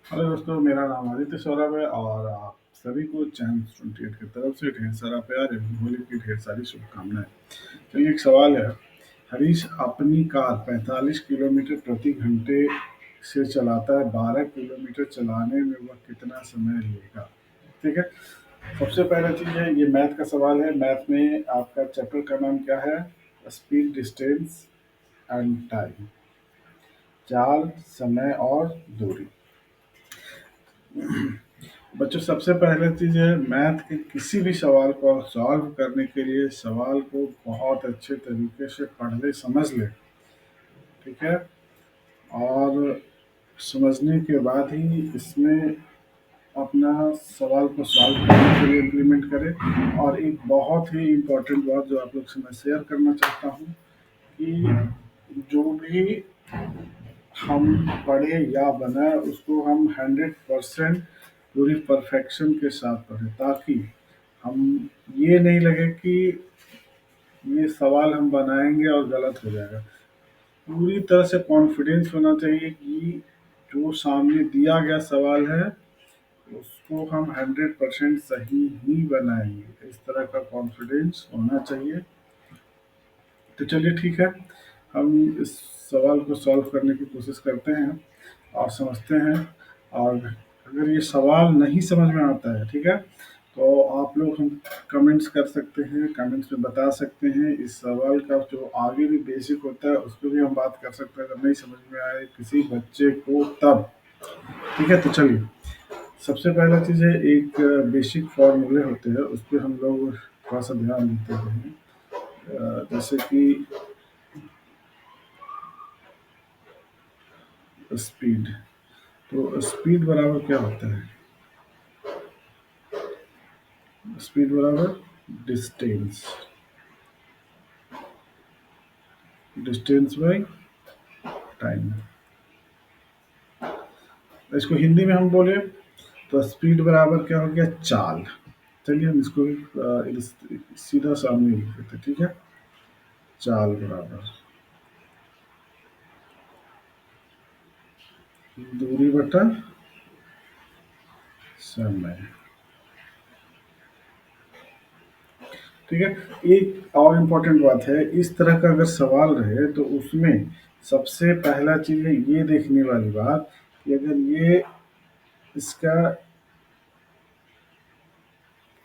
Hello दोस्तों, मेरा नाम आदित्य सौरभ है और आप सभी को चैम्प्स 28 की तरफ से ढेर सारा प्यार एवं होली की ढेर सारी शुभकामनाएं। चलिए, एक सवाल है। हरीश अपनी कार 45 किलोमीटर प्रति घंटे से चलाता है। 12 किलोमीटर चलाने में वह कितना समय लेगा? ठीक है। सबसे पहला चीज है, ये मैथ का सवाल है। मैथ में आपका चैप्टर का नाम क्या है? Speed, distance and time. चाल, समय और दूरी। बच्चों, सबसे पहले चीज है, मैथ के किसी भी सवाल को सॉल्व करने के लिए सवाल को बहुत अच्छे तरीके से पढ़ ले, समझ ले। ठीक है। और समझने के बाद ही इसमें अपना सवाल को सॉल्व करने के लिए इम्प्लीमेंट करें। और एक बहुत ही इम्पोर्टेंट बात जो आप लोग से मैं शेयर करना चाहता हूँ कि जो भी हम पढ़े या बनाए उसको हम 100% पूरी परफेक्शन के साथ पढ़ें, ताकि हम ये नहीं लगे कि ये सवाल हम बनाएंगे और गलत हो जाएगा। पूरी तरह से कॉन्फिडेंस होना चाहिए कि जो सामने दिया गया सवाल है उसको हम 100% सही ही बनाएंगे। इस तरह का कॉन्फिडेंस होना चाहिए। तो चलिए, ठीक है। हम इस सवाल को सॉल्व करने की कोशिश करते हैं और समझते हैं। और अगर ये सवाल नहीं समझ में आता है, ठीक है, तो आप लोग हम कमेंट्स कर सकते हैं, कमेंट्स में बता सकते हैं। इस सवाल का जो आगे भी बेसिक होता है उस पर भी हम बात कर सकते हैं, अगर नहीं समझ में आए किसी बच्चे को तब। ठीक है, तो चलिए। सबसे पहला चीज़ है, एक बेसिक फॉर्मूले होते हैं, उस पर हम लोग थोड़ा सा ध्यान देते हैं। जैसे कि स्पीड। तो स्पीड बराबर क्या होता है? स्पीड बराबर डिस्टेंस। Distance by time. इसको हिंदी में हम बोले तो स्पीड बराबर क्या हो गया? चाल। चलिए, हम इसको सीधा सामने लिख देते हैं, ठीक है। चाल बराबर दूरी बटा समय। ठीक है। एक और इम्पोर्टेंट बात है, इस तरह का अगर सवाल रहे तो उसमें सबसे पहला चीज है ये देखने वाली बात कि अगर ये इसका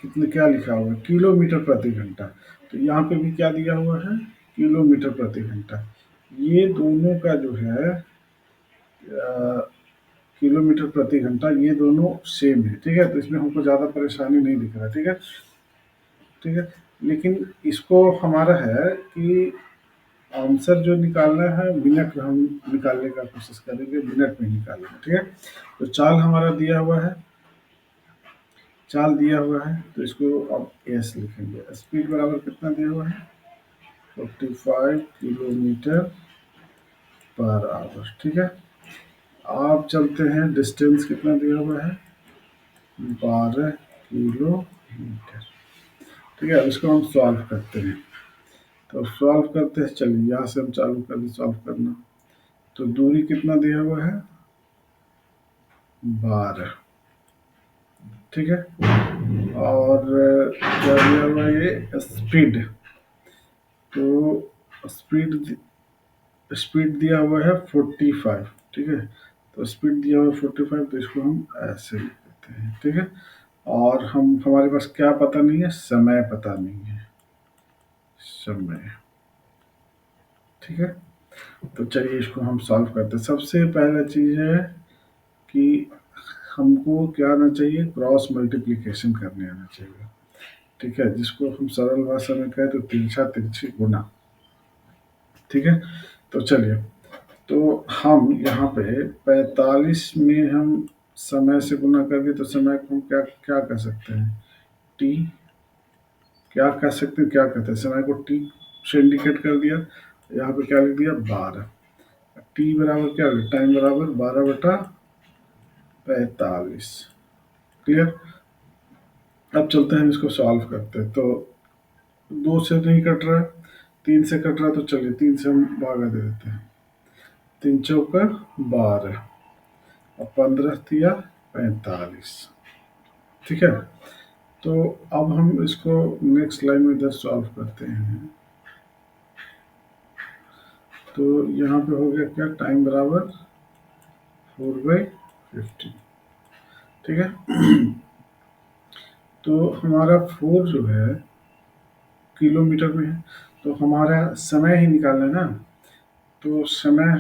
कितने क्या लिखा हुआ है, किलोमीटर प्रति घंटा, तो यहाँ पे भी क्या दिया हुआ है? किलोमीटर प्रति घंटा। ये दोनों का जो है किलोमीटर प्रति घंटा, ये दोनों सेम है। ठीक है, तो इसमें हमको ज़्यादा परेशानी नहीं दिख रहा है। ठीक है। ठीक है। लेकिन इसको हमारा है कि आंसर जो निकालना है मिनट में हम निकालने का कोशिश करेंगे, मिनट में निकालेंगे। ठीक है। तो चाल हमारा दिया हुआ है, चाल दिया हुआ है, तो इसको अब एस लिखेंगे। स्पीड बराबर कितना दिया हुआ है? 45 किलोमीटर पर आवर। ठीक है। आप चलते हैं, डिस्टेंस कितना दिया हुआ है? 12 किलोमीटर। ठीक है, अब इसको हम सॉल्व करते हैं। तो सॉल्व करते हैं, चलिए यहाँ से हम चालू कर दें सॉल्व करना। तो दूरी कितना दिया हुआ है? 12। ठीक है। और क्या दिया हुआ है? ये स्पीड। तो स्पीड स्पीड दिया हुआ है 45। ठीक है। तो स्पीड दिया हुआ है 45, तो इसको हम ऐसे लिख देते हैं। ठीक है। और हमारे पास क्या पता नहीं है? समय पता नहीं है, समय। ठीक है। तो चलिए इसको हम सॉल्व करते हैं। सबसे पहला चीज है कि हमको क्या आना चाहिए? क्रॉस मल्टीप्लिकेशन करने आना चाहिए। ठीक है, जिसको हम सरल भाषा में कहें तो तिरछा तिरछी गुना। ठीक है। तो चलिए, तो हम यहाँ पे 45 में हम समय से गुना कर दिए, तो समय को हम क्या क्या कर सकते हैं? टी। क्या कर सकते हैं, क्या कहते हैं? समय को टी से इंडिकेट कर दिया। यहाँ पे क्या लिख दिया? 12। टी बराबर क्या हो गया? टाइम बराबर 12/45। क्लियर। अब चलते हैं, इसको सॉल्व करते हैं। तो 2 से नहीं कट रहा है, 3 से कट रहा है, तो चलिए 3 से हम भागा दे देते हैं। 3 चौका 12। और 15 तिया 45। ठीक है, तो अब हम इसको नेक्स्ट लाइन में इधर सॉल्व करते हैं। तो यहाँ पे हो गया क्या, टाइम बराबर 4/15। ठीक है, तो हमारा 4 जो है किलोमीटर में है, तो हमारा समय ही निकालना है ना। तो समय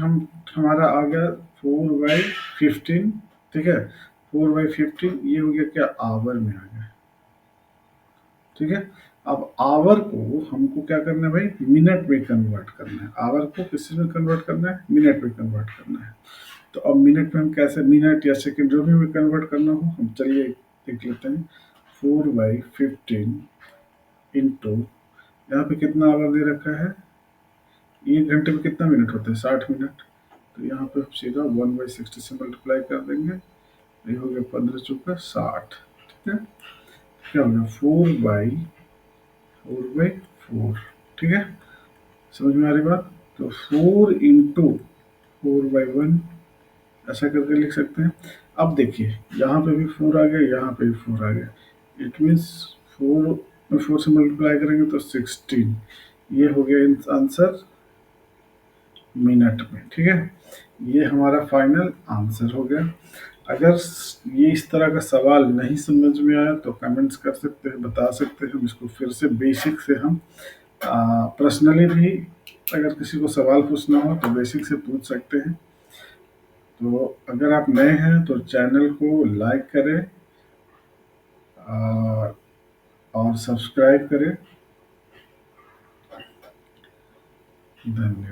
हमारा आ गया 4/15। ठीक है, 4/15 ये हो गया क्या, आवर में आ गया। ठीक है, अब आवर को हमको क्या करना है भाई, मिनट में कन्वर्ट करना है। आवर को किस में कन्वर्ट करना है, मिनट में कन्वर्ट करना है। तो अब मिनट में हम कैसे, मिनट या सेकंड जो भी हमें कन्वर्ट करना हो, हम चलिए देख लेते हैं। 4/15 इंटू, यहाँ पे कितना आवर दे रखा है, 1 घंटे में कितना मिनट होते हैं, 60 मिनट। तो यहाँ पे हम सीधा 1/60 से मल्टीप्लाई कर देंगे। ये हो गया 15×4 = 60। ठीक है, क्या हो गया, 4/4। ठीक है, समझ में आ रही बात। तो 4 × 4/1 ऐसा करके लिख सकते हैं। अब देखिए, यहाँ पे भी 4 आ गया, यहाँ पे भी 4 आ गया। इट मीन्स 4 से मल्टीप्लाई करेंगे तो 16। ये हो गया आंसर मिनट में। ठीक है, ये हमारा फाइनल आंसर हो गया। अगर ये इस तरह का सवाल नहीं समझ में आया तो कमेंट्स कर सकते हैं, बता सकते हैं। हम इसको फिर से बेसिक से हम पर्सनली भी अगर किसी को सवाल पूछना हो तो बेसिक से पूछ सकते हैं। तो अगर आप नए हैं तो चैनल को लाइक करें और सब्सक्राइब करें। धन्यवाद।